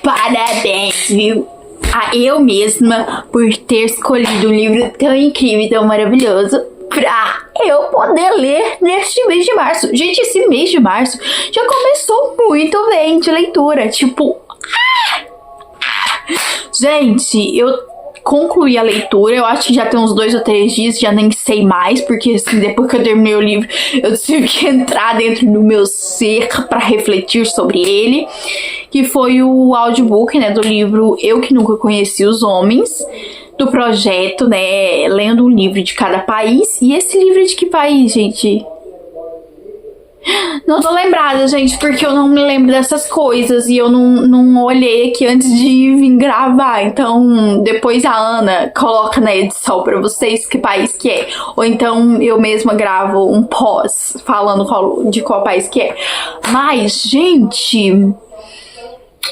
Parabéns, viu? A eu mesma por ter escolhido um livro tão incrível e tão maravilhoso pra eu poder ler neste mês de março. Gente, esse mês de março já começou muito bem de leitura. Tipo, gente, eu concluí a leitura, eu acho que já tem uns 2 ou 3 dias, já nem sei mais, porque assim, depois que eu terminei o livro, eu tive que entrar dentro do meu ser pra refletir sobre ele, que foi o audiobook, né, do livro Eu Que Nunca Conheci os Homens, do projeto, né, lendo um livro de cada país. E esse livro é de que país, gente? Não tô lembrada, gente, porque eu não me lembro dessas coisas e eu não olhei aqui antes de vir gravar. Então, depois a Ana coloca na edição pra vocês que país que é. Ou então eu mesma gravo um pós falando de qual país que é. Mas, gente,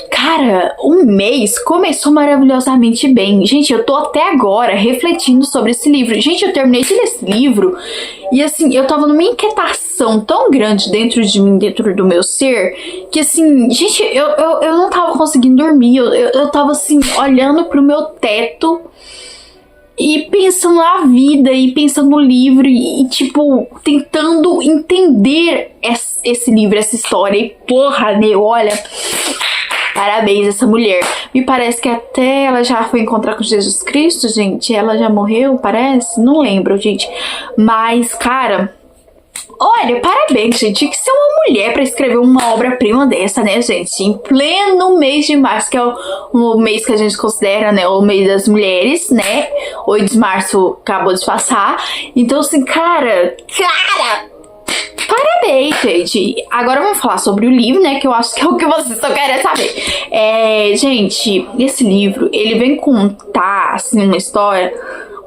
cara, o mês começou maravilhosamente bem. Gente, eu tô até agora refletindo sobre esse livro. Gente, eu terminei de ler esse livro e assim, eu tava numa inquietação tão grande dentro de mim, dentro do meu ser, que assim, gente, eu não tava conseguindo dormir. Eu tava assim, olhando pro meu teto e pensando na vida e pensando no livro e tipo, tentando entender esse livro, essa história. E porra, meu, olha, parabéns essa mulher. Me parece que até ela já foi encontrar com Jesus Cristo, gente. Ela já morreu, parece? Não lembro, gente. Mas, cara, olha, parabéns, gente. Tinha que ser uma mulher pra escrever uma obra-prima dessa, né, gente? Em pleno mês de março, que é o mês que a gente considera, né, o mês das mulheres, né? 8 de março acabou de passar. Então, assim, cara... Parabéns, gente. Agora vamos falar sobre o livro, né? Que eu acho que é o que vocês estão querendo saber. Gente, esse livro, ele vem contar, assim, uma história,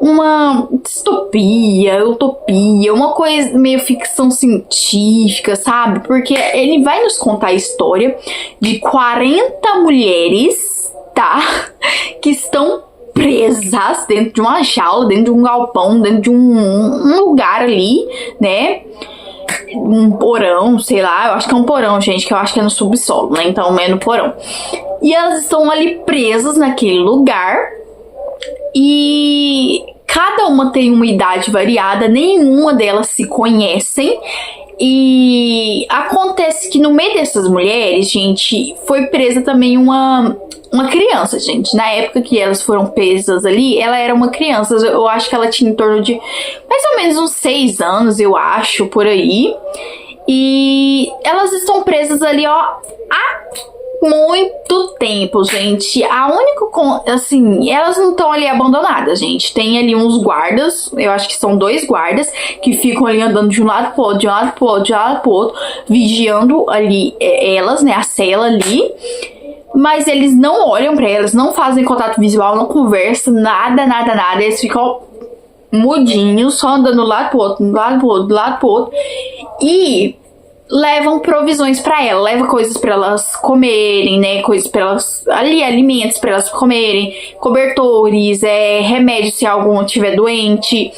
uma distopia, utopia, uma coisa meio ficção científica, sabe? Porque ele vai nos contar a história de 40 mulheres, tá? Que estão presas dentro de uma jaula, dentro de um galpão, dentro de um lugar ali, né? Um porão, sei lá, eu acho que é um porão, gente, que eu acho que é no subsolo, né? Então é no porão. E elas estão ali presas naquele lugar e cada uma tem uma idade variada, nenhuma delas se conhecem. E acontece que no meio dessas mulheres, gente, foi presa também uma criança, gente. Na época que elas foram presas ali, ela era uma criança. Eu acho que ela tinha em torno de mais ou menos uns 6 anos, eu acho, por aí. E elas estão presas ali, ó, há muito tempo, gente. A única, assim, elas não estão ali abandonadas, gente. Tem ali uns guardas, eu acho que são 2 guardas, que ficam ali andando de um lado pro outro, de um lado pro outro, de um lado pro outro, vigiando ali elas, né, a cela ali. Mas eles não olham pra elas, não fazem contato visual, não conversam, nada. Eles ficam mudinhos, só andando do lado pro outro, do lado pro outro, do lado pro outro. E levam provisões pra ela, leva coisas pra elas comerem, né, coisas pra elas, ali, alimentos pra elas comerem, cobertores, remédios se algum estiver doente,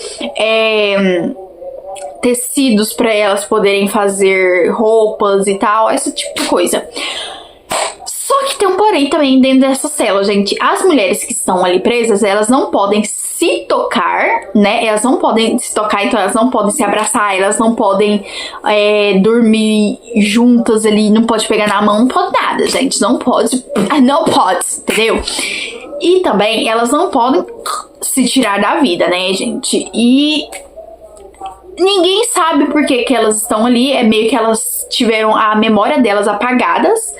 tecidos pra elas poderem fazer roupas e tal, esse tipo de coisa. Só que tem um porém também dentro dessa cela, gente. As mulheres que estão ali presas, elas não podem se tocar, né? Elas não podem se tocar, então elas não podem se abraçar, elas não podem dormir juntas ali, não pode pegar na mão, não pode nada, gente. Não pode, entendeu? E também elas não podem se tirar da vida, né, gente? E ninguém sabe por que elas estão ali, é meio que elas tiveram a memória delas apagadas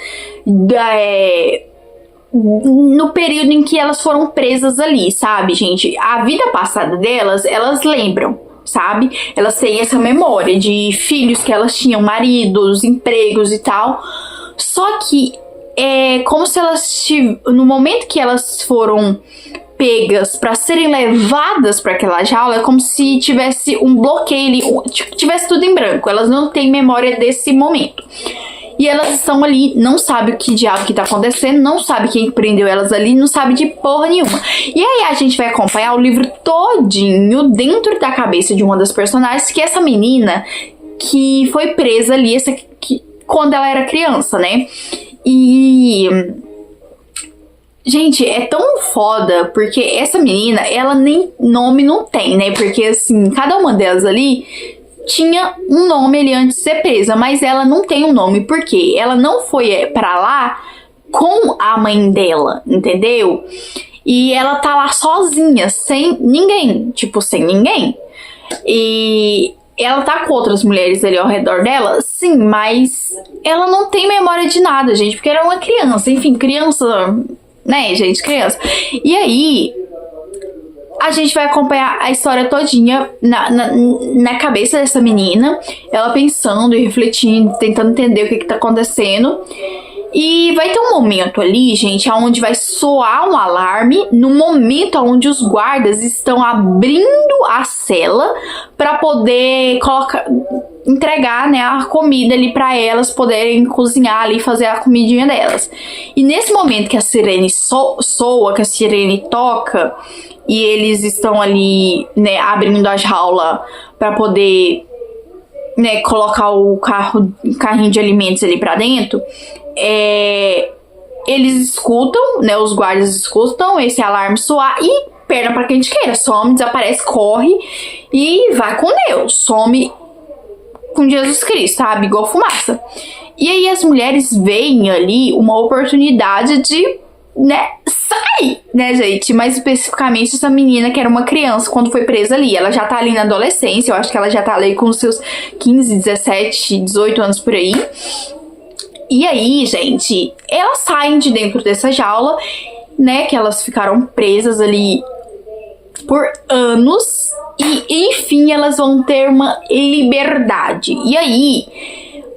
no período em que elas foram presas ali, sabe, gente? A vida passada delas, elas lembram, sabe? Elas têm essa memória de filhos que elas tinham, maridos, empregos e tal. Só que é como se elas, no momento que elas foram pegas para serem levadas para aquela jaula, é como se tivesse um bloqueio, tivesse tudo em branco. Elas não têm memória desse momento. E elas estão ali, não sabe o que diabo que tá acontecendo, não sabe quem prendeu elas ali, não sabe de porra nenhuma. E aí a gente vai acompanhar o livro todinho dentro da cabeça de uma das personagens, que é essa menina que foi presa ali quando ela era criança, né? E Gente, é tão foda, porque essa menina, ela nem nome não tem, né? Porque, assim, cada uma delas ali tinha um nome ali antes de ser presa, mas ela não tem um nome, porque ela não foi pra lá com a mãe dela, entendeu? E ela tá lá sozinha, sem ninguém, tipo, sem ninguém. E ela tá com outras mulheres ali ao redor dela, sim, mas ela não tem memória de nada, gente, porque ela é uma criança, enfim, criança, né, gente, criança. E aí, a gente vai acompanhar a história todinha na cabeça dessa menina, ela pensando e refletindo, tentando entender o que tá acontecendo. E vai ter um momento ali, gente, onde vai soar um alarme, no momento onde os guardas estão abrindo a cela para poder entregar, né, a comida ali para elas poderem cozinhar ali, fazer a comidinha delas. E nesse momento que a sirene soa, que a sirene toca, e eles estão ali, né, abrindo a jaula para poder, né, colocar o carrinho de alimentos ali para dentro. Eles escutam, né, os guardas escutam esse alarme soar e perna pra quem queira, some, desaparece, corre e vai com Deus, some com Jesus Cristo, sabe, igual fumaça. E aí as mulheres veem ali uma oportunidade de, né, sair, né, gente, mais especificamente essa menina que era uma criança quando foi presa ali, ela já tá ali na adolescência, eu acho que ela já tá ali com os seus 15, 17, 18 anos por aí. E aí, gente, elas saem de dentro dessa jaula, né, que elas ficaram presas ali por anos e, enfim, elas vão ter uma liberdade. E aí,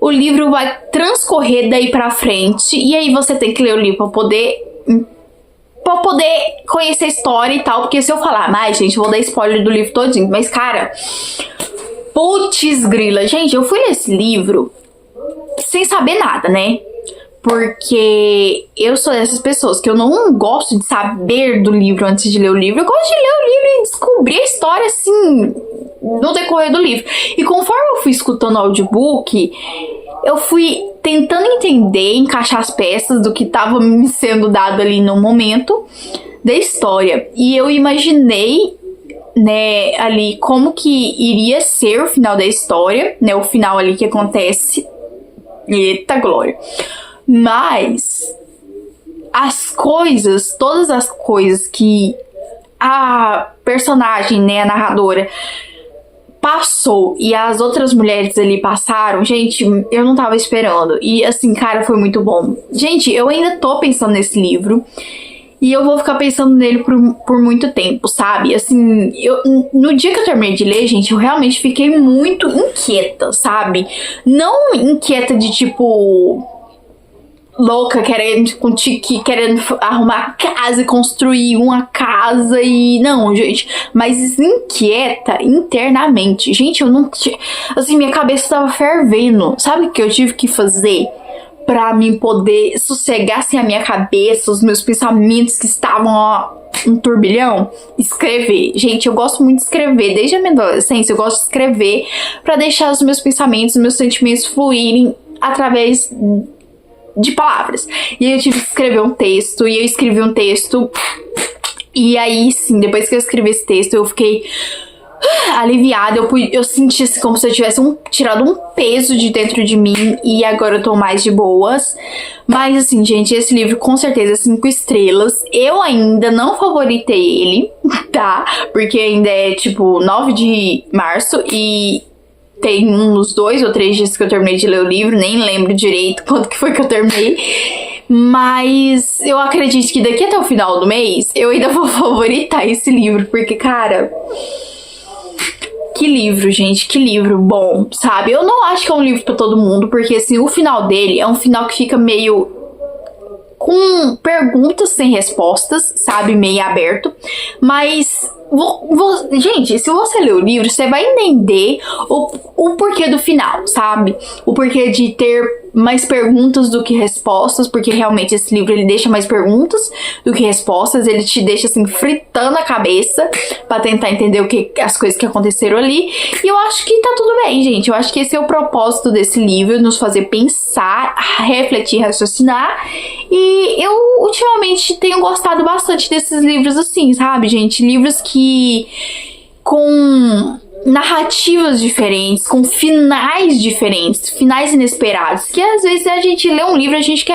o livro vai transcorrer daí pra frente, e aí você tem que ler o livro pra poder conhecer a história e tal, porque se eu falar mais, gente, eu vou dar spoiler do livro todinho, mas, cara, putz grila, gente, eu fui ler esse livro sem saber nada, né? Porque eu sou dessas pessoas que eu não gosto de saber do livro antes de ler o livro. Eu gosto de ler o livro e descobrir a história, assim, no decorrer do livro. E conforme eu fui escutando o audiobook, eu fui tentando entender, encaixar as peças do que estava me sendo dado ali no momento da história. E eu imaginei, né, ali como que iria ser o final da história, né? O final ali que acontece. Eita glória. Mas as coisas, todas as coisas que a personagem, né, a narradora, passou e as outras mulheres ali passaram, gente, eu não tava esperando. E assim, cara, foi muito bom. Gente, eu ainda tô pensando nesse livro. E eu vou ficar pensando nele por muito tempo, sabe? Assim, no dia que eu terminei de ler, gente, eu realmente fiquei muito inquieta, sabe? Não inquieta de tipo louca, querendo arrumar casa e construir uma casa e... Não, gente, mas inquieta internamente. Gente, eu não... Assim, minha cabeça tava fervendo. Sabe o que eu tive que fazer pra mim poder sossegar assim a minha cabeça, os meus pensamentos que estavam, ó, um turbilhão? Escrever. Gente, eu gosto muito de escrever. Desde a minha adolescência, eu gosto de escrever pra deixar os meus pensamentos, os meus sentimentos fluírem através de palavras. E aí eu tive que escrever um texto, e eu escrevi um texto, e aí sim, depois que eu escrevi esse texto, eu fiquei aliviada, eu senti assim, como se eu tivesse tirado um peso de dentro de mim, e agora eu tô mais de boas. Mas assim, gente, esse livro com certeza 5 estrelas. Eu ainda não favoritei ele, tá? Porque ainda é tipo 9 de março e tem uns 2 ou 3 dias que eu terminei de ler o livro, nem lembro direito quando que foi que eu terminei. Mas eu acredito que daqui até o final do mês eu ainda vou favoritar esse livro, porque, cara, que livro, gente, que livro bom, sabe? Eu não acho que é um livro pra todo mundo, porque, assim, o final dele é um final que fica meio com perguntas sem respostas, sabe? Meio aberto. Mas, gente, se você ler o livro, você vai entender o porquê do final, sabe? O porquê de ter mais perguntas do que respostas, porque realmente esse livro ele deixa mais perguntas do que respostas, ele te deixa assim fritando a cabeça pra tentar entender as coisas que aconteceram ali. E eu acho que tá tudo bem, gente. Eu acho que esse é o propósito desse livro, nos fazer pensar, refletir, raciocinar. E eu ultimamente tenho gostado bastante desses livros assim, sabe, gente? Livros que com narrativas diferentes, com finais diferentes, finais inesperados, que às vezes a gente lê um livro, a gente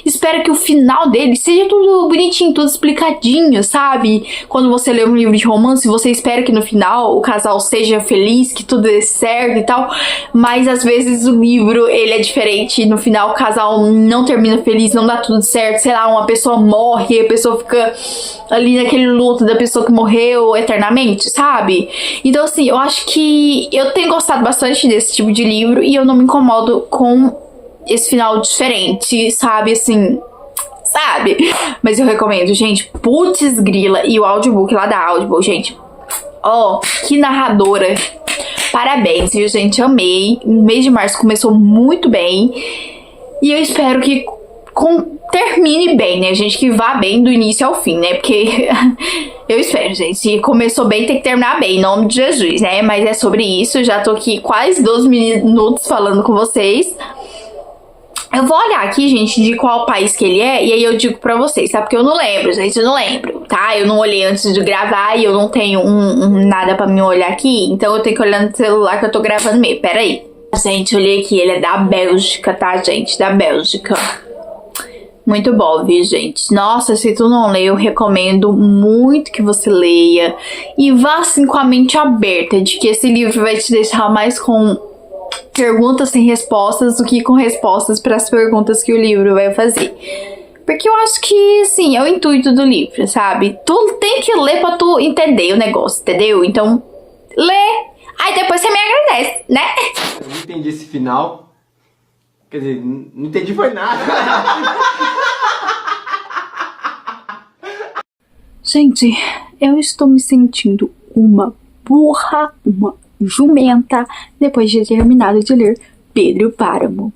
espera que o final dele seja tudo bonitinho, tudo explicadinho, sabe? Quando você lê um livro de romance, você espera que no final o casal seja feliz, que tudo dê certo e tal, mas às vezes o livro, ele é diferente, no final o casal não termina feliz, não dá tudo certo, sei lá, uma pessoa morre, a pessoa fica ali naquele luto da pessoa que morreu eternamente, sabe? Então assim, eu acho que eu tenho gostado bastante desse tipo de livro e eu não me incomodo com esse final diferente, sabe? Assim, sabe? Mas eu recomendo, gente, putz grila, e o audiobook lá da Audible, gente, ó, que narradora. Parabéns, viu, gente? Amei. O mês de março começou muito bem e eu espero que termine bem, né, gente? Que vá bem do início ao fim, né? Porque eu espero, gente. Se começou bem, tem que terminar bem, em nome de Jesus, né? Mas é sobre isso. Já tô aqui quase 12 minutos falando com vocês. Eu vou olhar aqui, gente, de qual país que ele é, e aí eu digo pra vocês, tá? Porque eu não lembro, gente, eu não lembro, tá? Eu não olhei antes de gravar e eu não tenho nada pra me olhar aqui, então eu tenho que olhar no celular que eu tô gravando mesmo. Pera aí. Gente, olhei aqui, ele é da Bélgica, tá, gente? Da Bélgica. Muito bom, viu, gente? Nossa, se tu não leu, eu recomendo muito que você leia. E vá, assim, com a mente aberta, de que esse livro vai te deixar mais com perguntas sem respostas do que com respostas para as perguntas que o livro vai fazer. Porque eu acho que, assim, é o intuito do livro, sabe? Tu tem que ler pra tu entender o negócio, entendeu? Então, lê. Aí depois você me agradece, né? Eu não entendi esse final. Quer dizer, não entendi foi nada. Gente, eu estou me sentindo uma burra, uma jumenta, depois de ter terminado de ler Pedro Páramo,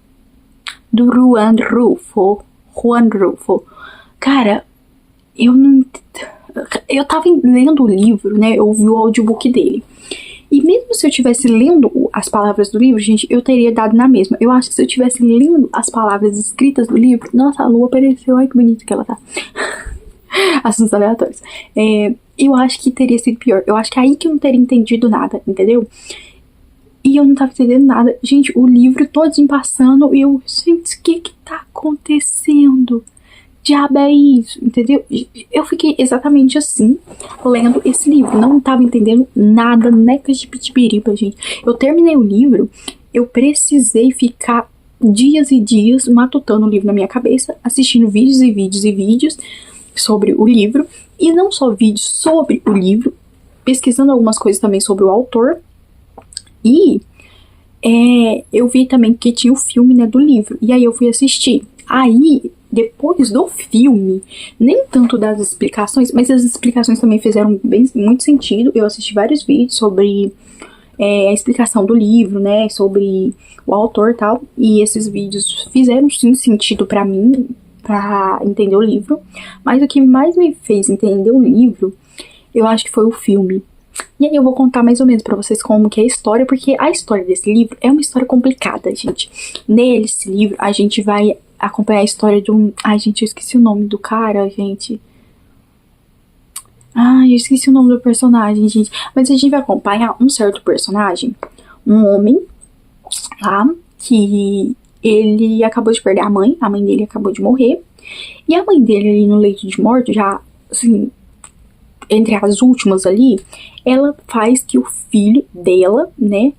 do Juan Rulfo. Cara, eu tava lendo o livro, né? Eu ouvi o audiobook dele. E mesmo se eu tivesse lendo as palavras do livro, gente, eu teria dado na mesma. Eu acho que se eu tivesse lendo as palavras escritas do livro... Nossa, a lua apareceu. Ai, que bonita que ela tá. Assuntos aleatórios. Eu acho que teria sido pior. Eu acho que é aí que eu não teria entendido nada, entendeu? E eu não tava entendendo nada. Gente, o livro todo passando e eu... Gente, o que tá acontecendo? Diabo é isso, entendeu? Eu fiquei exatamente assim, lendo esse livro. Não tava entendendo nada, necas de pitibiriba, gente. Eu terminei o livro, eu precisei ficar dias e dias matutando o livro na minha cabeça, assistindo vídeos e vídeos e vídeos sobre o livro. E não só vídeos sobre o livro, pesquisando algumas coisas também sobre o autor. E eu vi também que tinha o filme, né, do livro. E aí eu fui assistir. Aí... Depois do filme, nem tanto das explicações, mas as explicações também fizeram muito sentido. Eu assisti vários vídeos sobre a explicação do livro, né, sobre o autor e tal, e esses vídeos fizeram sim sentido pra mim, pra entender o livro. Mas o que mais me fez entender o livro, eu acho que foi o filme. E aí eu vou contar mais ou menos pra vocês como que é a história, porque a história desse livro é uma história complicada, gente. Nesse livro, a gente vai acompanhar a história de um... Ai, gente, eu esqueci o nome do cara, gente. Ai, eu esqueci o nome do personagem, gente. Mas a gente vai acompanhar um certo personagem, um homem lá, que ele acabou de perder a mãe dele acabou de morrer. E a mãe dele ali no leito de morte, já, assim, entre as últimas ali, ela faz que o filho dela, né,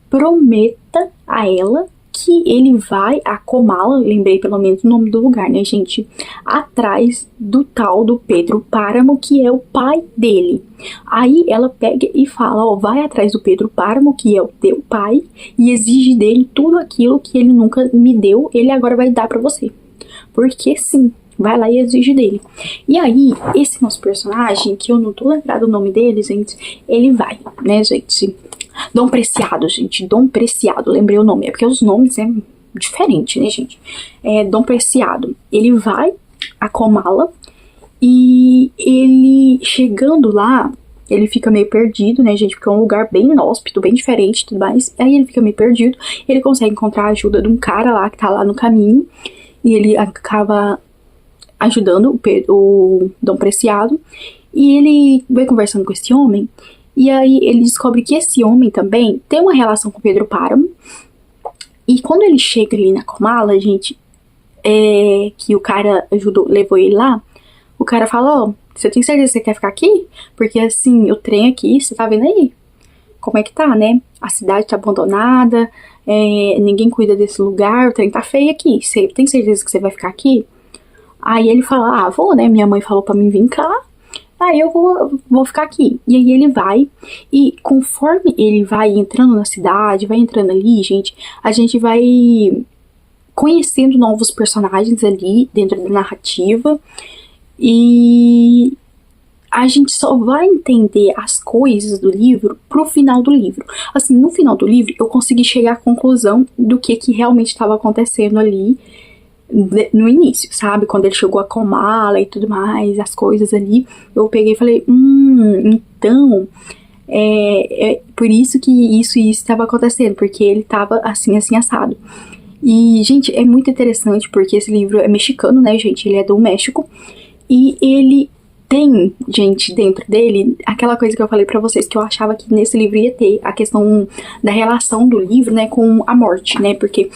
prometa a ela que ele vai a Comala, lembrei pelo menos o nome do lugar, né, gente, atrás do tal do Pedro Páramo, que é o pai dele. Aí ela pega e fala, ó, vai atrás do Pedro Páramo, que é o teu pai, e exige dele tudo aquilo que ele nunca me deu, ele agora vai dar pra você. Porque sim, vai lá e exige dele. E aí, esse nosso personagem, que eu não tô lembrado o nome dele, gente, ele vai, né, gente... Dom Preciado, gente, Dom Preciado, lembrei o nome, é porque os nomes diferente, né, gente? Dom Preciado, ele vai a Comala e ele, chegando lá, ele fica meio perdido, né, gente? Porque é um lugar bem inóspito, bem diferente e tudo mais. Aí ele fica meio perdido, ele consegue encontrar a ajuda de um cara lá que tá lá no caminho, e ele acaba ajudando o Dom Preciado, e ele vai conversando com esse homem, e aí ele descobre que esse homem também tem uma relação com Pedro Páramo, e quando ele chega ali na Comala, gente, que o cara levou ele lá, o cara fala, ó, você tem certeza que você quer ficar aqui? Porque assim, o trem aqui, você tá vendo aí? Como é que tá, né? A cidade tá abandonada, ninguém cuida desse lugar, o trem tá feio aqui, você tem certeza que você vai ficar aqui? Aí ele fala, vou, né? Minha mãe falou pra mim vir cá, aí eu vou ficar aqui. E aí ele vai, e conforme ele vai entrando na cidade, vai entrando ali, gente, a gente vai conhecendo novos personagens ali dentro da narrativa, e a gente só vai entender as coisas do livro pro final do livro. Assim, no final do livro, eu consegui chegar à conclusão do que realmente estava acontecendo ali no início, sabe? Quando ele chegou a Comala e tudo mais, as coisas ali, eu peguei e falei, então, por isso que isso estava acontecendo, porque ele estava assim, assado. E, gente, é muito interessante, porque esse livro é mexicano, né, gente? Ele é do México, e ele tem, gente, dentro dele, aquela coisa que eu falei pra vocês, que eu achava que nesse livro ia ter, a questão da relação do livro, né, com a morte, né, porque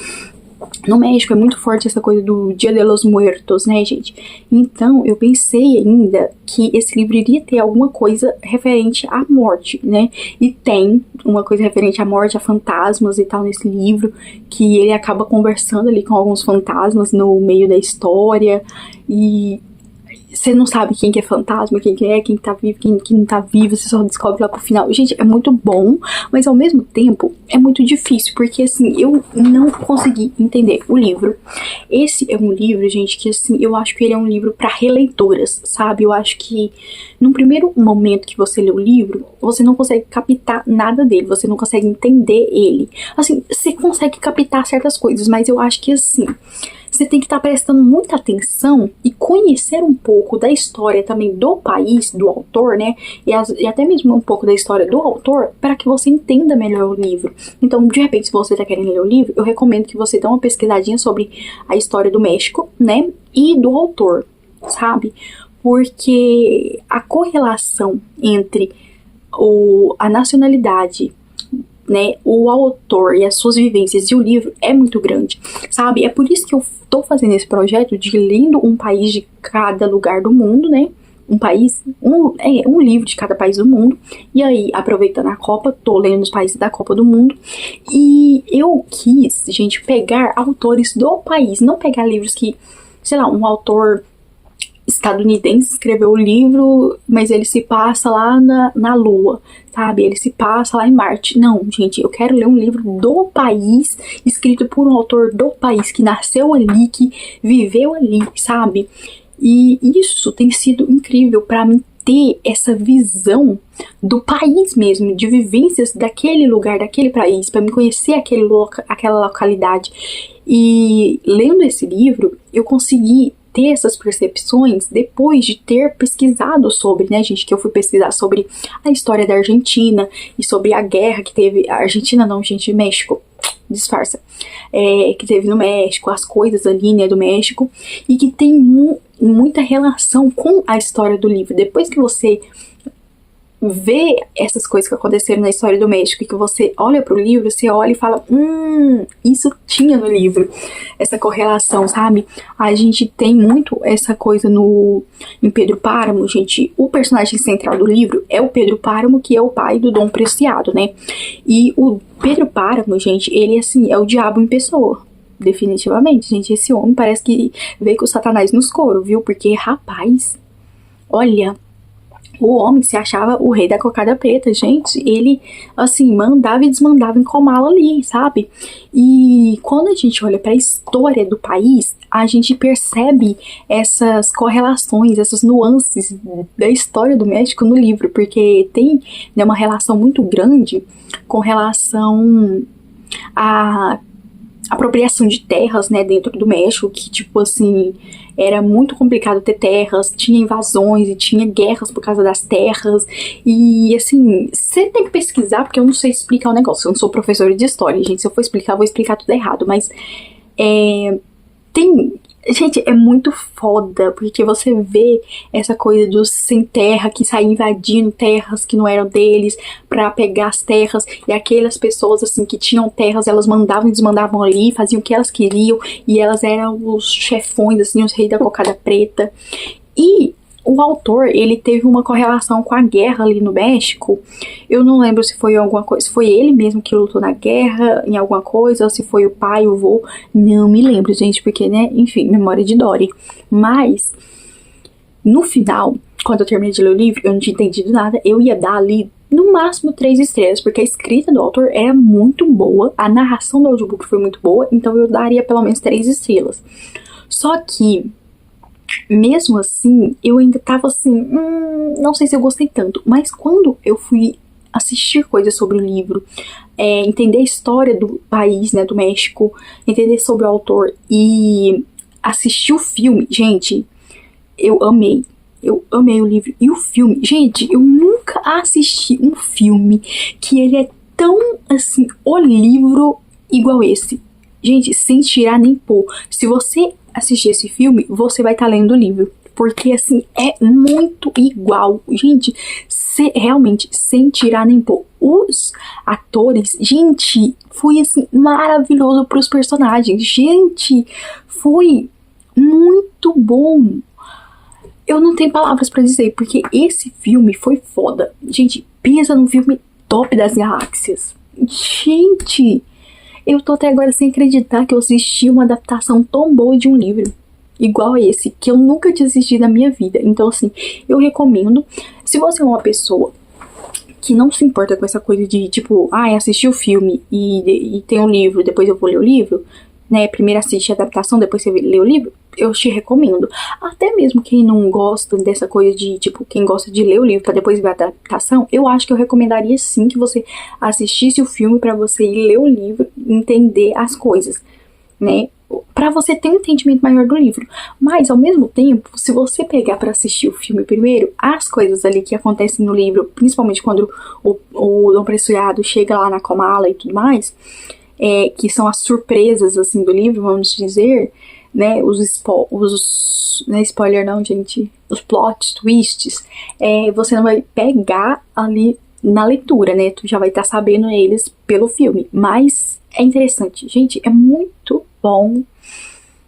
no México é muito forte essa coisa do Dia de los Muertos, né, gente? Então, eu pensei ainda que esse livro iria ter alguma coisa referente à morte, né? E tem uma coisa referente à morte, a fantasmas e tal nesse livro, que ele acaba conversando ali com alguns fantasmas no meio da história, e você não sabe quem que é fantasma, quem que tá vivo, quem que não tá vivo, você só descobre lá pro final. Gente, é muito bom, mas ao mesmo tempo é muito difícil, porque assim, eu não consegui entender o livro. Esse é um livro, gente, que assim, eu acho que ele é um livro pra releitoras, sabe? Eu acho que num primeiro momento que você lê o livro, você não consegue captar nada dele, você não consegue entender ele. Assim, você consegue captar certas coisas, mas eu acho que assim, você tem que estar prestando muita atenção e conhecer um pouco da história também do país, do autor, né? E até mesmo um pouco da história do autor, para que você entenda melhor o livro. Então, de repente, se você está querendo ler o livro, eu recomendo que você dê uma pesquisadinha sobre a história do México, né? E do autor, sabe? Porque a correlação entre a nacionalidade, né, o autor e as suas vivências e o livro é muito grande, sabe? É por isso que eu tô fazendo esse projeto de lendo um país de cada lugar do mundo, né? Um livro de cada país do mundo. E aí, aproveitando a Copa, tô lendo os países da Copa do Mundo. E eu quis, gente, pegar autores do país, não pegar livros que, sei lá, um autor estadunidense escreveu o livro, mas ele se passa lá na Lua, sabe? Ele se passa lá em Marte. Não, gente, eu quero ler um livro do país, escrito por um autor do país, que nasceu ali, que viveu ali, sabe? E isso tem sido incrível para mim, ter essa visão do país mesmo, de vivências daquele lugar, daquele país, para me conhecer aquela localidade. E lendo esse livro, eu consegui ter essas percepções depois de ter pesquisado sobre, né, gente, que eu fui pesquisar sobre a história da Argentina e sobre a guerra que teve, a Argentina não, gente, México, disfarça, que teve no México, as coisas ali, né, do México, e que tem muita relação com a história do livro. Depois que você vê essas coisas que aconteceram na história do México e que você olha pro livro, você olha e fala, isso tinha no livro, essa correlação, sabe? A gente tem muito essa coisa em Pedro Páramo, gente. O personagem central do livro é o Pedro Páramo, que é o pai do Dom Preciado, né? E o Pedro Páramo, gente, ele assim, é o diabo em pessoa. Definitivamente, gente, esse homem parece que veio com o Satanás nos coros, viu? Porque, rapaz, olha, o homem se achava o rei da cocada preta, gente. Ele, assim, mandava e desmandava em Comala ali, sabe? E quando a gente olha para a história do país, a gente percebe essas correlações, essas nuances da história do México no livro, porque tem, né, uma relação muito grande com relação a apropriação de terras, né, dentro do México, que, tipo assim, era muito complicado ter terras, tinha invasões e tinha guerras por causa das terras, e, assim, você tem que pesquisar, porque eu não sei explicar o negócio, eu não sou professora de história, gente, se eu for explicar, eu vou explicar tudo errado, mas, tem... Gente, é muito foda, porque você vê essa coisa dos sem terra que saem invadindo terras que não eram deles pra pegar as terras, e aquelas pessoas, assim, que tinham terras, elas mandavam e desmandavam ali, faziam o que elas queriam, e elas eram os chefões, assim, os reis da cocada preta. E o autor, ele teve uma correlação com a guerra ali no México. Eu não lembro se foi alguma coisa, se foi ele mesmo que lutou na guerra, em alguma coisa, ou se foi o pai, o vô. Não me lembro, gente, porque, né, enfim, memória de Dory. Mas, no final, quando eu terminei de ler o livro, eu não tinha entendido nada, eu ia dar ali, no máximo, 3 estrelas, porque a escrita do autor era muito boa, a narração do audiobook foi muito boa, então eu daria pelo menos 3 estrelas. Só que, mesmo assim, eu ainda tava assim, não sei se eu gostei tanto. Mas quando eu fui assistir coisas sobre o livro, entender a história do país, né, do México, entender sobre o autor e assistir o filme, gente, eu amei. Eu amei o livro e o filme. Gente, eu nunca assisti um filme que ele é tão, assim, o livro igual esse. Gente, sem tirar nem pôr. Se você assistir esse filme, você vai estar lendo o livro. Porque, assim, é muito igual. Gente, realmente, sem tirar nem pôr. Os atores, gente, foi, assim, maravilhoso pros personagens. Gente, foi muito bom. Eu não tenho palavras pra dizer, porque esse filme foi foda. Gente, pensa num filme top das galáxias. Gente, eu tô até agora sem acreditar que eu assisti uma adaptação tão boa de um livro igual a esse, que eu nunca tinha assistido na minha vida. Então, assim, eu recomendo. Se você é uma pessoa que não se importa com essa coisa de, tipo, assistir o filme e tem um livro, depois eu vou ler o livro, né, primeiro assiste a adaptação, depois você lê o livro, eu te recomendo. Até mesmo quem não gosta dessa coisa de, tipo, quem gosta de ler o livro pra depois ver a adaptação, eu acho que eu recomendaria sim que você assistisse o filme pra você ir ler o livro e entender as coisas, né, pra você ter um entendimento maior do livro. Mas, ao mesmo tempo, se você pegar pra assistir o filme primeiro, as coisas ali que acontecem no livro, principalmente quando o Dom Pressuado chega lá na Comala e tudo mais, que são as surpresas, assim, do livro, vamos dizer, né, não é spoiler não, gente, os plot twists, você não vai pegar ali na leitura, né, tu já vai estar sabendo eles pelo filme, mas é interessante, gente, é muito bom,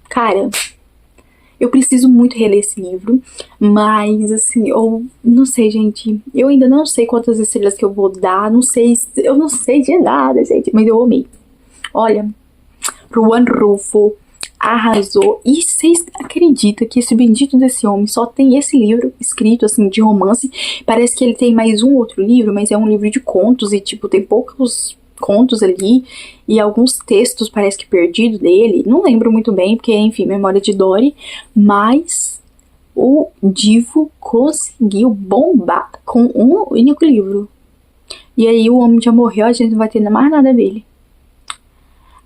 cara, eu preciso muito reler esse livro, mas, assim, eu não sei, gente, eu ainda não sei quantas estrelas que eu vou dar, eu não sei de nada, gente, mas eu amei. Olha, Juan Rulfo arrasou. E vocês acreditam que esse bendito desse homem só tem esse livro escrito, assim, de romance? Parece que ele tem mais um outro livro, mas é um livro de contos e, tipo, tem poucos contos ali e alguns textos, parece que perdido dele. Não lembro muito bem, porque, enfim, memória de Dory. Mas o Divo conseguiu bombar com um único livro. E aí o homem já morreu, a gente não vai ter mais nada dele.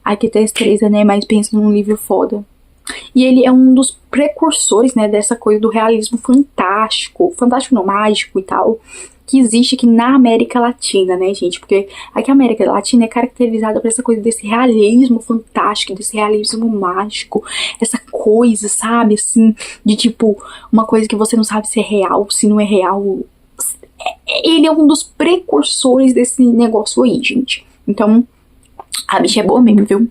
Aqui tá a Estreza, né, mas pensa num livro foda. E ele é um dos precursores, né, dessa coisa do realismo fantástico não, mágico e tal, que existe aqui na América Latina, né, gente, porque aqui a América Latina é caracterizada por essa coisa desse realismo fantástico, desse realismo mágico, essa coisa, sabe, assim, de tipo, uma coisa que você não sabe se é real, se não é real. Ele é um dos precursores desse negócio aí, gente. Então, a bicha é boa mesmo, viu?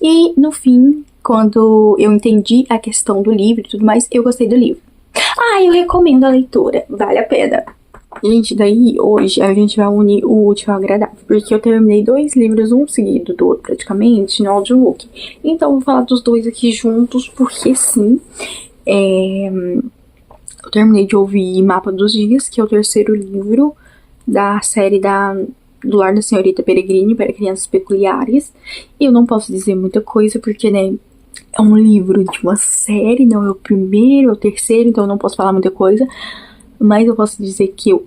E, no fim, quando eu entendi a questão do livro e tudo mais, eu gostei do livro. Eu recomendo a leitura. Vale a pena. Gente, daí, hoje, a gente vai unir o útil ao agradável. Porque eu terminei 2 livros, um seguido do outro, praticamente, no audiobook. Então, eu vou falar dos 2 aqui juntos, porque, sim, eu terminei de ouvir Mapa dos Dias, que é o 3º livro da série do Lar da Senhorita Peregrine para Crianças Peculiares. E eu não posso dizer muita coisa porque, né, é um livro de uma série, não é o primeiro, é o 3º, então eu não posso falar muita coisa. Mas eu posso dizer que eu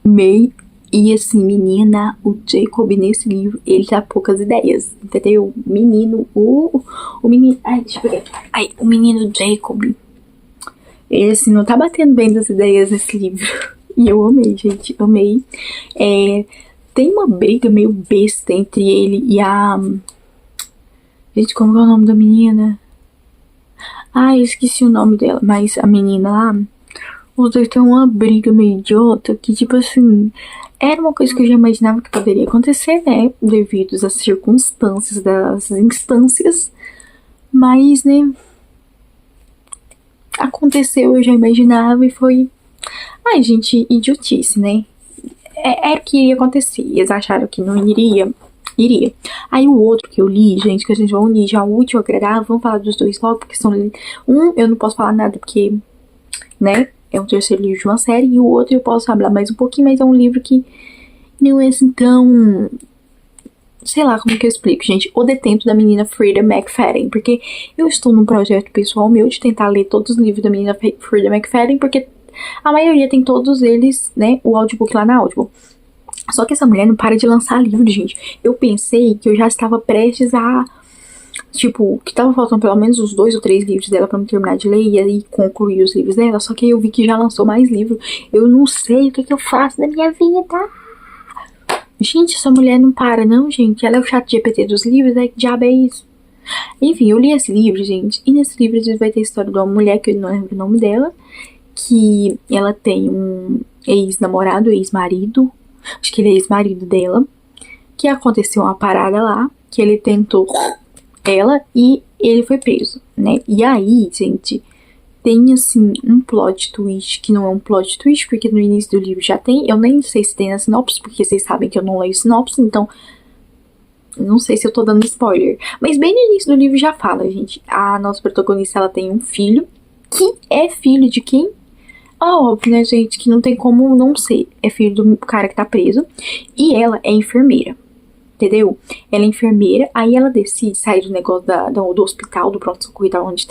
amei E assim, menina, o Jacob nesse livro, ele dá poucas ideias, entendeu? Menino, o menino, ai, deixa eu ver. Ai, o menino Jacob, ele assim, não tá batendo bem das ideias nesse livro. E eu amei, gente, amei. Tem uma briga meio besta entre ele e a... Gente, como é o nome da menina? Ah, eu esqueci o nome dela, mas a menina lá, os dois têm uma briga meio idiota que, tipo assim, era uma coisa que eu já imaginava que poderia acontecer, né? Devido às circunstâncias das instâncias. Mas, né? Aconteceu, eu já imaginava e foi. Ai, gente, idiotice, né? Era o que iria acontecer. Eles acharam que não iria. Iria. Aí o outro que eu li, gente, que a gente vai unir já o útil agradável, vamos falar dos dois logo, porque são. Eu não posso falar nada, porque, né? É um terceiro livro de uma série, e o outro eu posso falar mais um pouquinho, mas é um livro que não é assim tão... Sei lá como que eu explico, gente. O Detento da menina Frida McFadden. Porque eu estou num projeto pessoal meu de tentar ler todos os livros da menina Frida McFadden, porque a maioria tem todos eles, né? O audiobook lá na Audible. Só que essa mulher não para de lançar livro, gente. Eu pensei que eu já estava prestes a... Tipo, que tava faltando pelo menos uns 2 ou 3 livros dela pra me terminar de ler e aí concluir os livros dela. Só que eu vi que já lançou mais livro. Eu não sei o que eu faço da minha vida. Gente, essa mulher não para, não, gente. Ela é o chat GPT dos livros, né? Que diabo é isso? Enfim, eu li esse livro, gente. E nesse livro vai ter a história de uma mulher, que eu não lembro o nome dela, que ela tem um ex-namorado, ex-marido. Acho que ele é ex-marido dela. Que aconteceu uma parada lá, que ele tentou ela e ele foi preso, né? E aí, gente, tem assim um plot twist que não é um plot twist, porque no início do livro já tem. Eu nem sei se tem na sinopse, porque vocês sabem que eu não leio sinopse, então não sei se eu tô dando spoiler. Mas bem no início do livro já fala, gente. A nossa protagonista, ela tem um filho, que é filho de quem? Óbvio, né, gente, que não tem como não ser. É filho do cara que tá preso. E ela é enfermeira. Entendeu? Ela é enfermeira, aí ela decide sair do negócio do hospital, do pronto-socorro, da onde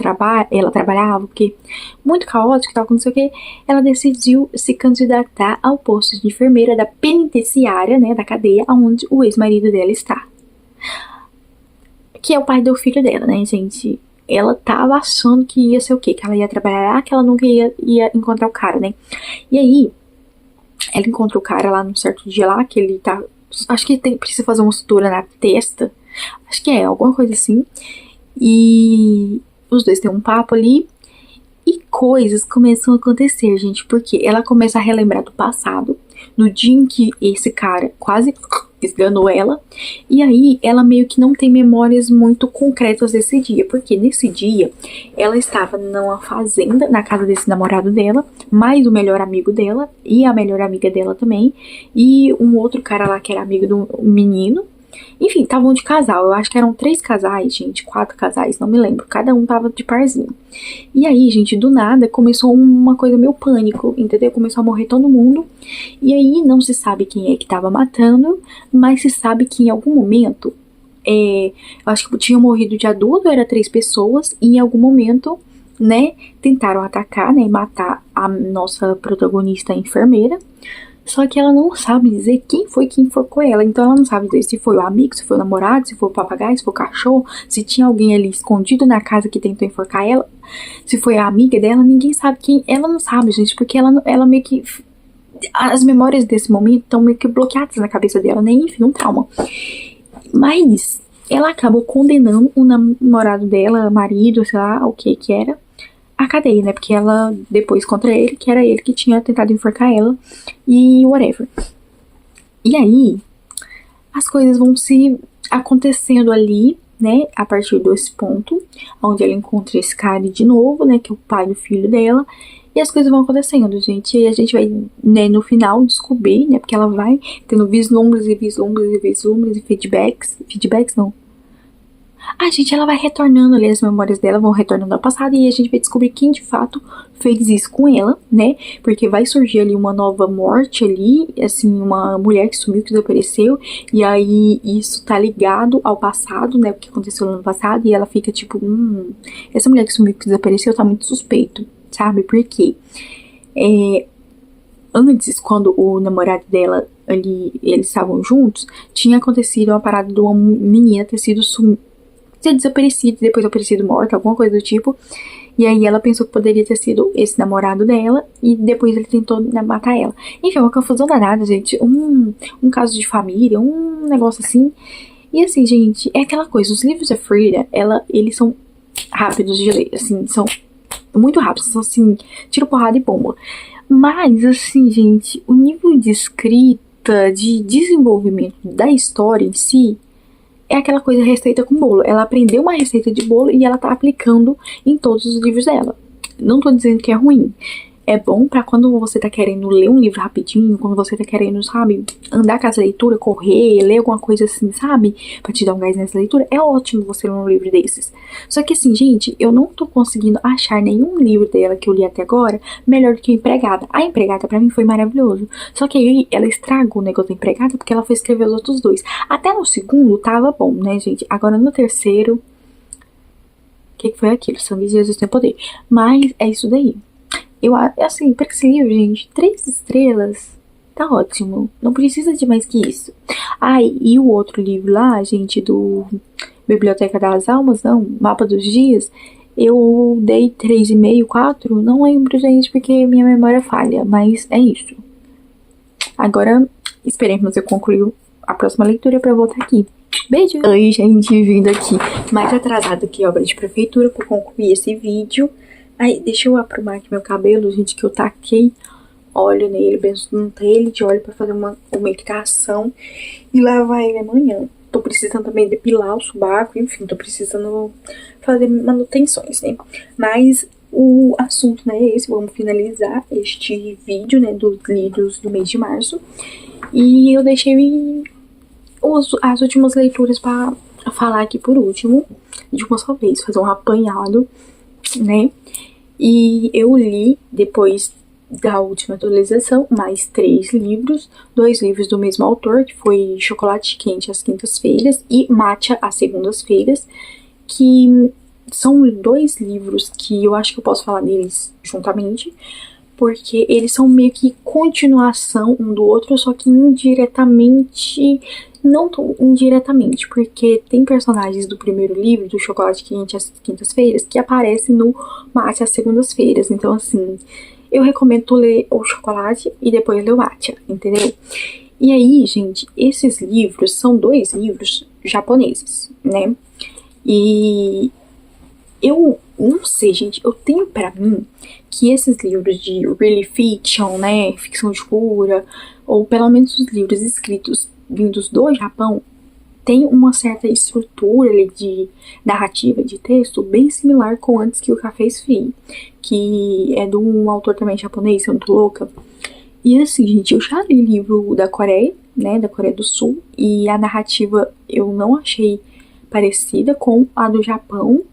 ela trabalhava, porque muito caótico e tal, não sei o que. Ela decidiu se candidatar ao posto de enfermeira da penitenciária, né, da cadeia, onde o ex-marido dela está. Que é o pai do filho dela, né, gente? Ela tava achando que ia ser o quê? Que ela ia trabalhar lá, que ela nunca ia encontrar o cara, né? E aí, ela encontra o cara lá num certo dia lá, que ele tá... Acho que precisa fazer uma sutura na testa. Acho que é, alguma coisa assim. E os dois têm um papo ali. E coisas começam a acontecer, gente. Porque ela começa a relembrar do passado. No dia em que esse cara quase esganou ela. E aí ela meio que não tem memórias muito concretas desse dia. Porque nesse dia ela estava numa fazenda, na casa desse namorado dela, mais o melhor amigo dela e a melhor amiga dela também, e um outro cara lá que era amigo do menino. Enfim, estavam de casal. Eu acho que eram 3 casais, gente, 4 casais, não me lembro. Cada um tava de parzinho. E aí, gente, do nada começou uma coisa meio pânico, entendeu? Começou a morrer todo mundo. E aí não se sabe quem é que tava matando, mas se sabe que em algum momento, eu acho que tinha morrido de adulto, era 3 pessoas, e em algum momento, né, tentaram atacar, né, e matar a nossa protagonista, a enfermeira. Só que ela não sabe dizer quem foi que enforcou ela. Então ela não sabe dizer se foi o amigo, se foi o namorado, se foi o papagaio, se foi o cachorro, se tinha alguém ali escondido na casa que tentou enforcar ela, se foi a amiga dela. Ninguém sabe quem. Ela não sabe, gente, porque ela meio que... As memórias desse momento estão meio que bloqueadas na cabeça dela, né? Enfim, um trauma. Mas ela acabou condenando o namorado dela, marido, sei lá, o que era, a cadeia, né? Porque ela, depois contra ele, que era ele que tinha tentado enforcar ela e whatever. E aí, as coisas vão se acontecendo ali, né? A partir desse ponto, onde ela encontra esse cara de novo, né? Que é o pai do filho dela. E as coisas vão acontecendo, gente. E a gente vai, né, no final descobrir, né? Porque ela vai tendo vislumbres e vislumbres e vislumbres e feedbacks. Feedbacks não. Gente, ela vai retornando ali, as memórias dela vão retornando ao passado e a gente vai descobrir quem de fato fez isso com ela, né? Porque vai surgir ali uma nova morte ali, assim, uma mulher que sumiu, que desapareceu, e aí isso tá ligado ao passado, né? O que aconteceu no passado, e ela fica tipo, essa mulher que sumiu, que desapareceu, tá muito suspeito, sabe? Por quê? Antes, quando o namorado dela ali eles estavam juntos, tinha acontecido uma parada de uma menina ter sido ter desaparecido, depois aparecido morta, alguma coisa do tipo. E aí ela pensou que poderia ter sido esse namorado dela, e depois ele tentou matar ela. Enfim, uma confusão danada, gente. Um caso de família, um negócio assim. E assim, gente, é aquela coisa, os livros da Frida, eles são rápidos de ler, assim, são muito rápidos, são assim, tiro, porrada e bomba. Mas, assim, gente, o nível de escrita, de desenvolvimento da história em si, é aquela coisa receita com bolo. Ela aprendeu uma receita de bolo e ela tá aplicando em todos os livros dela. Não tô dizendo que é ruim. É bom pra quando você tá querendo ler um livro rapidinho, quando você tá querendo, sabe, andar com essa leitura, correr, ler alguma coisa assim, sabe, pra te dar um gás nessa leitura. É ótimo você ler um livro desses. Só que assim, gente, eu não tô conseguindo achar nenhum livro dela que eu li até agora melhor do que a Empregada. A Empregada pra mim foi maravilhoso. Só que aí ela estragou o negócio da Empregada porque ela foi escrever os outros dois. Até no segundo tava bom, né, gente? Agora no terceiro, o que foi aquilo? Sangue de Jesus tem poder. Mas é isso daí. Eu, assim, pra esse livro, gente, 3 estrelas, tá ótimo. Não precisa de mais que isso. Ai, e o outro livro lá, gente, do Biblioteca das Almas, não, Mapa dos Dias, eu dei 3,5, 4, não lembro, gente, porque minha memória falha, mas é isso. Agora, esperemos eu concluir a próxima leitura pra voltar aqui. Beijo! Oi, gente, vindo aqui mais atrasado que obra de prefeitura pra concluir esse vídeo. Aí, deixa eu aprumar aqui meu cabelo, gente, que eu taquei óleo nele, untei ele de óleo pra fazer uma medicação e lavar ele amanhã. Tô precisando também depilar o sovaco, enfim, tô precisando fazer manutenções, né? Mas o assunto, né, é esse. Vamos finalizar este vídeo, né, dos livros do mês de março. E eu deixei as últimas leituras pra falar aqui por último, de uma só vez, fazer um apanhado, né? E eu li, depois da última atualização, mais 3 livros. 2 livros do mesmo autor, que foi Chocolate Quente às Quintas-Feiras e Matcha às Segundas-Feiras, que são 2 livros que eu acho que eu posso falar deles juntamente, porque eles são meio que continuação um do outro, só que indiretamente. Não tão indiretamente, porque tem personagens do primeiro livro, do Chocolate Quente às Quintas-Feiras, que aparecem no Matcha às Segundas-Feiras. Então, assim, eu recomendo tu ler o Chocolate e depois ler o Matcha, entendeu? E aí, gente, esses livros são 2 livros japoneses, né? E eu não sei, gente, eu tenho pra mim que esses livros de really fiction, né, ficção de cura, ou pelo menos os livros escritos vindos do Japão, tem uma certa estrutura ali de narrativa, de texto, bem similar com Antes que o Café Esfrie, que é de um autor também japonês, eu não tô louca. E assim, gente, eu já li livro da Coreia, né, da Coreia do Sul, e a narrativa eu não achei parecida com a do Japão,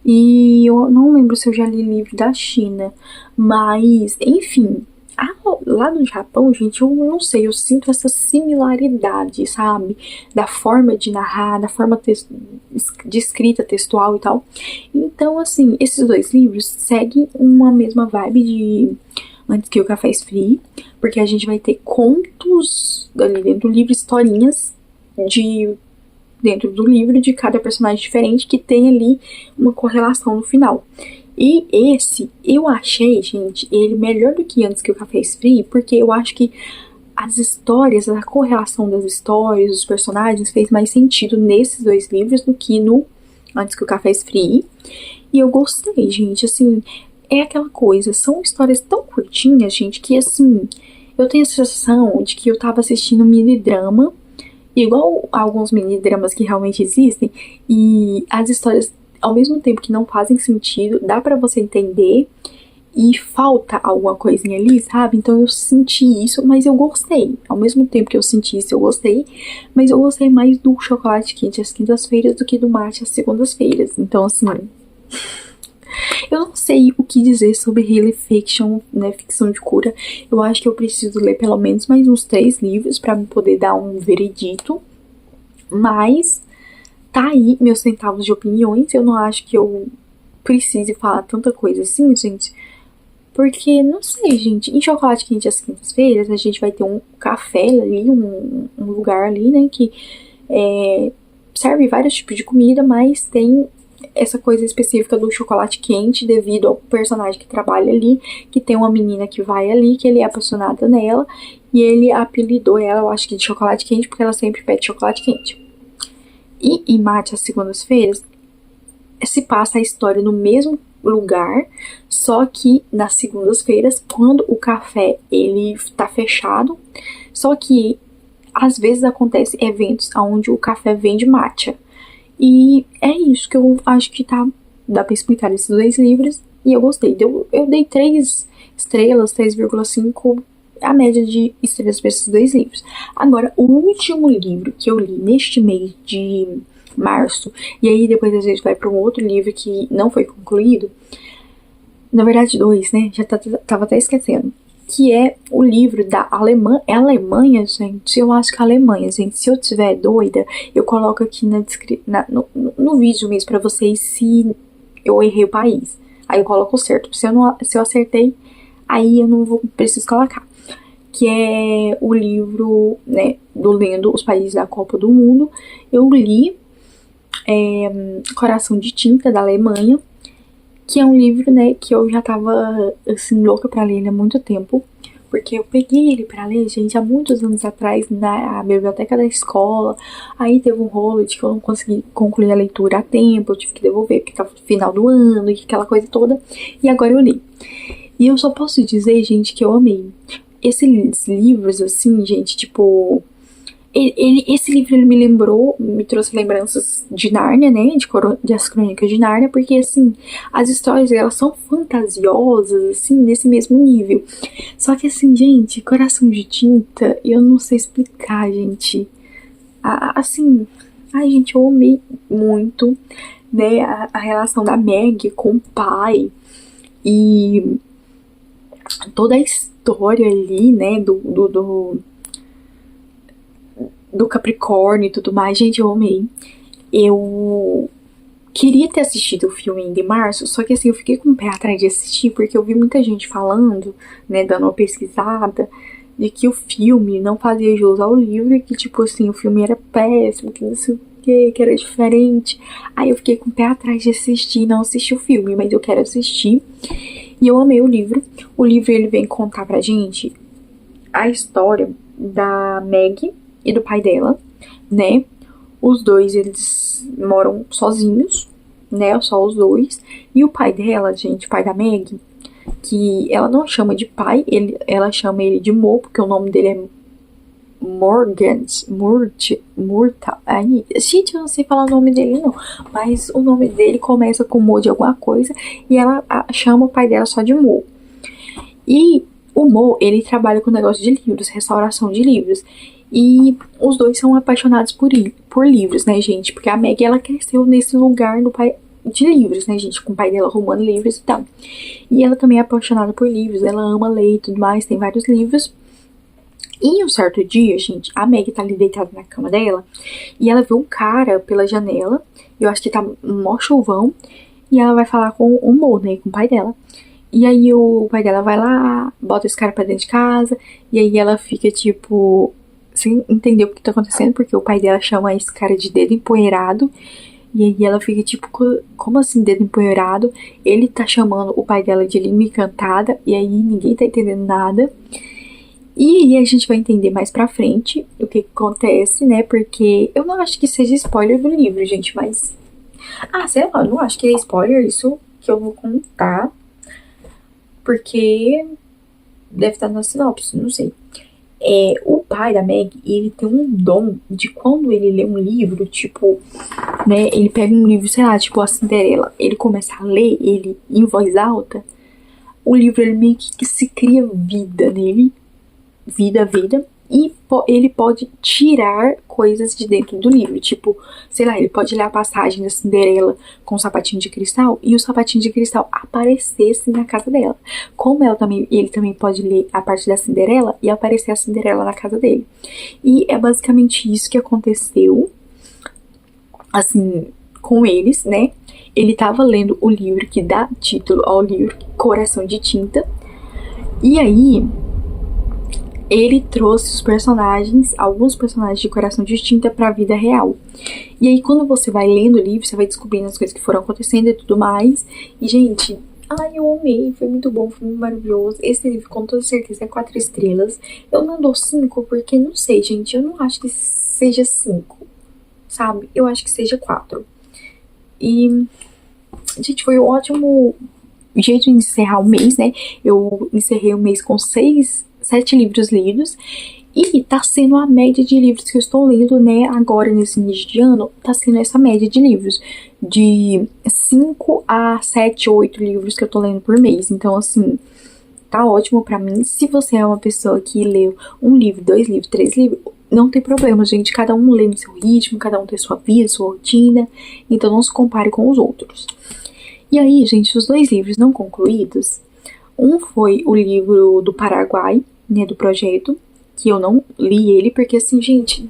e eu não lembro se eu já li livro da China, mas, enfim, lá no Japão, gente, eu não sei, eu sinto essa similaridade, sabe? Da forma de narrar, da forma de escrita textual e tal. Então, assim, esses 2 livros seguem uma mesma vibe de Antes que o Café Esfrie, porque a gente vai ter contos ali dentro do livro, historinhas dentro do livro de cada personagem diferente que tem ali uma correlação no final. E esse, eu achei, gente, ele melhor do que Antes que o Café Esfrie, porque eu acho que as histórias, a correlação das histórias, dos personagens, fez mais sentido nesses 2 livros do que no Antes que o Café Esfrie. E eu gostei, gente, assim, é aquela coisa, são histórias tão curtinhas, gente, que assim, eu tenho a sensação de que eu tava assistindo um mini-drama, igual alguns mini-dramas que realmente existem, e as histórias, ao mesmo tempo que não fazem sentido, dá pra você entender e falta alguma coisinha ali, sabe? Então eu senti isso, mas eu gostei. Ao mesmo tempo que eu senti isso, eu gostei, mas eu gostei mais do Chocolate Quente às Quintas-Feiras do que do Matcha às Segundas-Feiras. Então, assim, eu não sei o que dizer sobre Really Fiction, né, ficção de cura. Eu acho que eu preciso ler pelo menos mais uns 3 livros pra poder dar um veredito, mas tá aí meus centavos de opiniões. Eu não acho que eu precise falar tanta coisa assim, gente, Porque, não sei, gente, em Chocolate Quente às quintas-feiras, a gente vai ter um café ali, um lugar ali, né, que serve vários tipos de comida, mas tem essa coisa específica do chocolate quente devido ao personagem que trabalha ali, que tem uma menina que vai ali, que ele é apaixonado nela, e ele apelidou ela, eu acho que de chocolate quente, porque ela sempre pede chocolate quente. E em Mate às segundas-feiras, se passa a história no mesmo lugar, só que nas segundas-feiras, quando o café ele tá fechado, só que às vezes acontece eventos onde o café vende matcha. E é isso que eu acho que dá pra explicar esses dois livros. E eu gostei. Eu dei 3 estrelas, 3,5, a média de estrelas para esses dois livros. Agora, o último livro que eu li neste mês de março, e aí depois a gente vai para um outro livro que não foi concluído, na verdade 2, né? Já tava até esquecendo. Que é o livro da Alemanha. É Alemanha, gente? Eu acho que é Alemanha, gente. Se eu tiver doida, eu coloco aqui no vídeo mesmo pra vocês se eu errei o país. Aí eu coloco certo. Se eu acertei, aí eu não preciso colocar. Que é o livro, né, do Lendo os Países da Copa do Mundo. Eu li Coração de Tinta, da Alemanha. Que é um livro, né, que eu já tava, assim, louca pra ler ele há muito tempo. Porque eu peguei ele pra ler, gente, há muitos anos atrás, na biblioteca da escola. Aí teve um rolo de que eu não consegui concluir a leitura a tempo, eu tive que devolver, porque tava no final do ano, e aquela coisa toda. E agora eu li. E eu só posso dizer, gente, que eu amei. Esses livros, assim, gente, tipo... Esse livro ele me trouxe lembranças de Nárnia, né, de As Crônicas de Nárnia, porque, assim, as histórias, elas são fantasiosas, assim, nesse mesmo nível. Só que, assim, gente, Coração de Tinta, eu não sei explicar, gente. Assim, ai, gente, eu amei muito, né, a relação da Meg com o pai e toda a história ali, né, do Capricórnio e tudo mais. Gente, eu amei. Eu queria ter assistido o filme ainda em março, só que assim, eu fiquei com o pé atrás de assistir, porque eu vi muita gente falando, né, dando uma pesquisada, de que o filme não fazia jus ao livro, e que, tipo assim, o filme era péssimo, que não sei o que era diferente. Aí eu fiquei com o pé atrás de assistir, não assisti o filme, mas eu quero assistir. E eu amei o livro. O livro, ele vem contar pra gente a história da Meg e do pai dela, né? Os dois, eles moram sozinhos, né? Só os dois. E o pai dela, gente, o pai da Meg, que ela não chama de pai, ela chama ele de Mo, porque o nome dele é Murta. Aí, gente, eu não sei falar o nome dele, não. Mas o nome dele começa com Mo de alguma coisa, e ela chama o pai dela só de Mo. E o Mo, ele trabalha com negócio de livros, restauração de livros. E os dois são apaixonados por livros, né, gente? Porque a Meg, ela cresceu nesse lugar de livros, né, gente? Com o pai dela arrumando livros e tal. E ela também é apaixonada por livros, ela ama ler e tudo mais, tem vários livros. E um certo dia, gente, a Meg tá ali deitada na cama dela e ela vê um cara pela janela. Eu acho que tá um mó chuvão. E ela vai falar com o Mo, né, com o pai dela. E aí o pai dela vai lá, bota esse cara pra dentro de casa. E aí ela fica, tipo, sem entender o que tá acontecendo, porque o pai dela chama esse cara de dedo empoeirado. E aí ela fica tipo, como assim dedo empoeirado? Ele tá chamando o pai dela de língua encantada, e aí ninguém tá entendendo nada. E aí a gente vai entender mais pra frente o que acontece, né? Porque eu não acho que seja spoiler do livro, gente, mas... sei lá, eu não acho que é spoiler isso que eu vou contar, porque deve estar na sinopse, não sei. O pai da Meg, ele tem um dom de quando ele lê um livro, tipo, né, ele pega um livro, sei lá, tipo a Cinderela, ele começa a ler ele em voz alta, o livro, ele meio que se cria vida nele, vida, e ele pode tirar coisas de dentro do livro, tipo, sei lá, ele pode ler a passagem da Cinderela com o sapatinho de cristal e o sapatinho de cristal aparecesse na casa dela. Como ele também pode ler a parte da Cinderela e aparecer a Cinderela na casa dele. E é basicamente isso que aconteceu, assim, com eles, né? Ele tava lendo o livro que dá título ao livro, Coração de Tinta, E aí, ele trouxe os personagens, alguns personagens de Coração de Tinta pra vida real. E aí, quando você vai lendo o livro, você vai descobrindo as coisas que foram acontecendo e tudo mais. E, gente, ai, eu amei, foi muito bom, foi muito maravilhoso. Esse livro, com toda certeza, é 4 estrelas. Eu não dou 5 porque, não sei, gente, eu não acho que seja 5, sabe? Eu acho que seja 4. E, gente, foi um ótimo jeito de encerrar o mês, né? Eu encerrei o mês com 7 livros lidos. E tá sendo a média de livros que eu estou lendo, né, agora nesse início de ano, tá sendo essa média de livros. De 5 a 7, 8 livros que eu tô lendo por mês. Então, assim, tá ótimo pra mim. Se você é uma pessoa que leu um livro, 2 livros, 3 livros, não tem problema, gente. Cada um lê no seu ritmo, cada um tem sua vida, sua rotina. Então, não se compare com os outros. E aí, gente, os 2 livros não concluídos, um foi o livro do Paraguai, né, do projeto, que eu não li ele, porque assim, gente,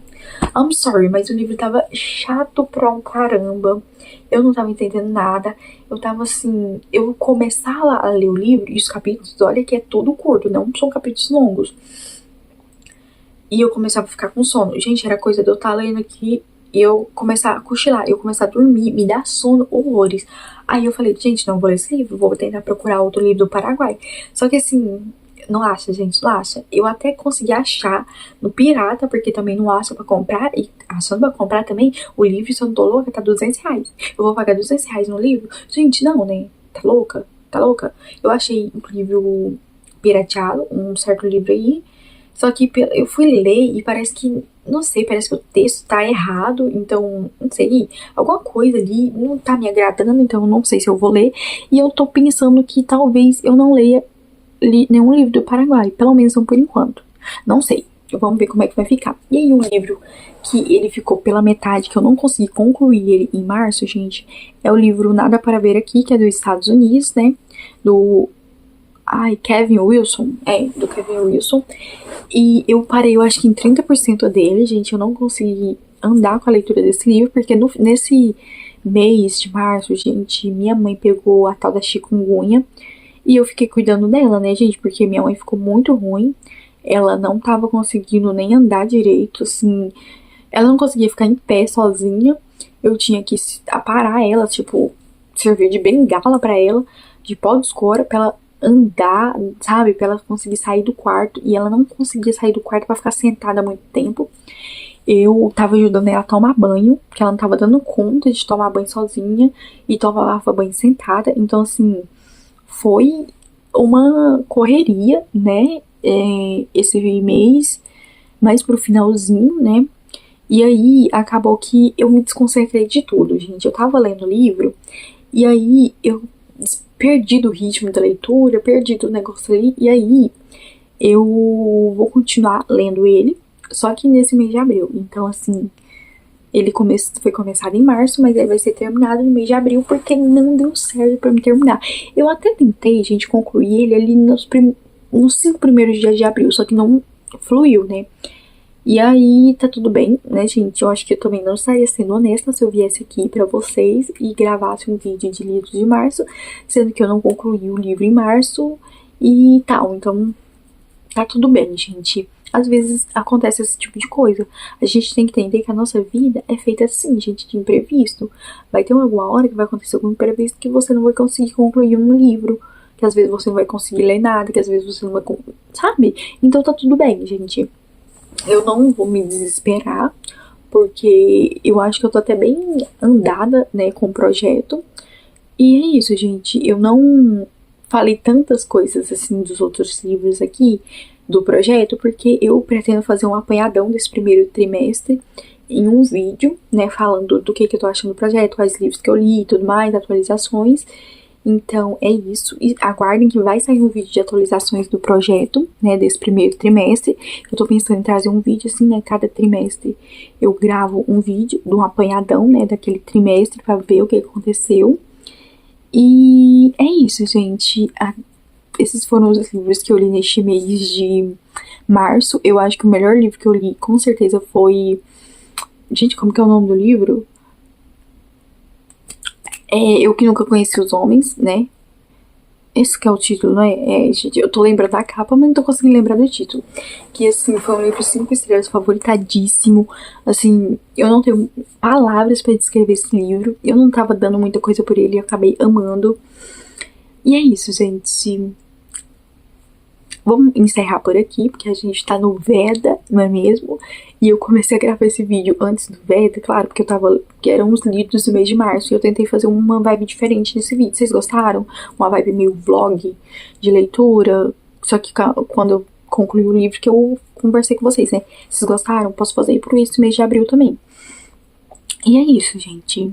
I'm sorry, mas o livro tava chato pra um caramba, eu não tava entendendo nada, eu tava assim, eu começava a ler o livro, e os capítulos, olha que é tudo curto, não são capítulos longos, e eu começava a ficar com sono, gente, era coisa de eu estar lendo aqui, e eu começar a cochilar, eu começar a dormir, me dar sono, horrores. Aí eu falei, gente, não vou ler esse livro, vou tentar procurar outro livro do Paraguai. Só que assim, não acha, gente, não acha. Eu até consegui achar no Pirata, porque também não acha pra comprar, e achando pra comprar também, o livro, se eu não tô louca, tá R$200. Eu vou pagar R$200 no livro? Gente, não, né? Tá louca? Tá louca? Eu achei um livro pirateado, um certo livro aí, só que eu fui ler e parece que, não sei, parece que o texto tá errado, então, não sei, alguma coisa ali não tá me agradando, então eu não sei se eu vou ler. E eu tô pensando que talvez eu não leia nenhum livro do Paraguai, pelo menos não por enquanto. Não sei, vamos ver como é que vai ficar. E aí o livro que ele ficou pela metade, que eu não consegui concluir ele em março, gente, é o livro Nada para Ver Aqui, que é dos Estados Unidos, né, do Kevin Wilson, do Kevin Wilson. E eu parei, eu acho que em 30% dele, gente, eu não consegui andar com a leitura desse livro, porque nesse mês de março, gente, minha mãe pegou a tal da chikungunya, e eu fiquei cuidando dela, né, gente, porque minha mãe ficou muito ruim, ela não tava conseguindo nem andar direito, assim, ela não conseguia ficar em pé sozinha, eu tinha que parar ela, tipo, servir de bengala pra ela, de pó de escora, pra ela andar, sabe, pra ela conseguir sair do quarto, e ela não conseguia sair do quarto pra ficar sentada há muito tempo. Eu tava ajudando ela a tomar banho, porque ela não tava dando conta de tomar banho sozinha, e tomava banho sentada, então assim, foi uma correria, né, esse mês, mais pro finalzinho, né, e aí acabou que eu me desconcentrei de tudo, gente. Eu tava lendo o livro, e aí eu perdi do ritmo da leitura, perdi do negócio ali, e aí eu vou continuar lendo ele, só que nesse mês de abril. Então, assim, ele foi começado em março, mas ele vai ser terminado no mês de abril, porque não deu certo pra me terminar. Eu até tentei, gente, concluir ele ali nos 5 primeiros dias de abril, só que não fluiu, né? E aí, tá tudo bem, né, gente? Eu acho que eu também não estaria sendo honesta se eu viesse aqui pra vocês e gravasse um vídeo de livros de março, sendo que eu não concluí o livro em março e tal. Então, tá tudo bem, gente. Às vezes acontece esse tipo de coisa. A gente tem que entender que a nossa vida é feita assim, gente, de imprevisto. Vai ter alguma hora que vai acontecer algum imprevisto que você não vai conseguir concluir um livro, que às vezes você não vai conseguir ler nada, que às vezes você não vai... Sabe? Então tá tudo bem, gente. Eu não vou me desesperar, porque eu acho que eu tô até bem andada, né, com o projeto. E é isso, gente. Eu não falei tantas coisas, assim, dos outros livros aqui do projeto, porque eu pretendo fazer um apanhadão desse primeiro trimestre em um vídeo, né, falando do que eu tô achando do projeto, quais livros que eu li e tudo mais, atualizações. Então, é isso. E aguardem que vai sair um vídeo de atualizações do projeto, né, desse primeiro trimestre. Eu tô pensando em trazer um vídeo, assim, né, cada trimestre eu gravo um vídeo de um apanhadão, né, daquele trimestre pra ver o que aconteceu. E é isso, gente. Esses foram os livros que eu li neste mês de março. Eu acho que o melhor livro que eu li, com certeza, foi... Gente, como que é o nome do livro? Eu que nunca conheci os homens, né? Esse que é o título, não é? É, gente, eu tô lembrando da capa, mas não tô conseguindo lembrar do título. Que, assim, foi um livro 5 estrelas, favoritadíssimo. Assim, eu não tenho palavras pra descrever esse livro. Eu não tava dando muita coisa por ele, eu acabei amando. E é isso, gente. Vamos encerrar por aqui, porque a gente tá no Veda, não é mesmo? E eu comecei a gravar esse vídeo antes do Veda, claro, porque que eram os livros do mês de março, e eu tentei fazer uma vibe diferente nesse vídeo. Vocês gostaram? Uma vibe meio vlog de leitura, só que quando eu concluí o livro que eu conversei com vocês, né? Vocês gostaram? Posso fazer por esse mês de abril também. E é isso, gente.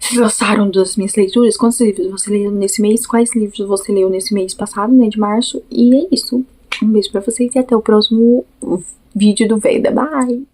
Vocês gostaram das minhas leituras? Quantos livros você leu nesse mês? Quais livros você leu nesse mês passado, né, de março? E é isso. Um beijo pra vocês e até o próximo vídeo do Veda. Bye!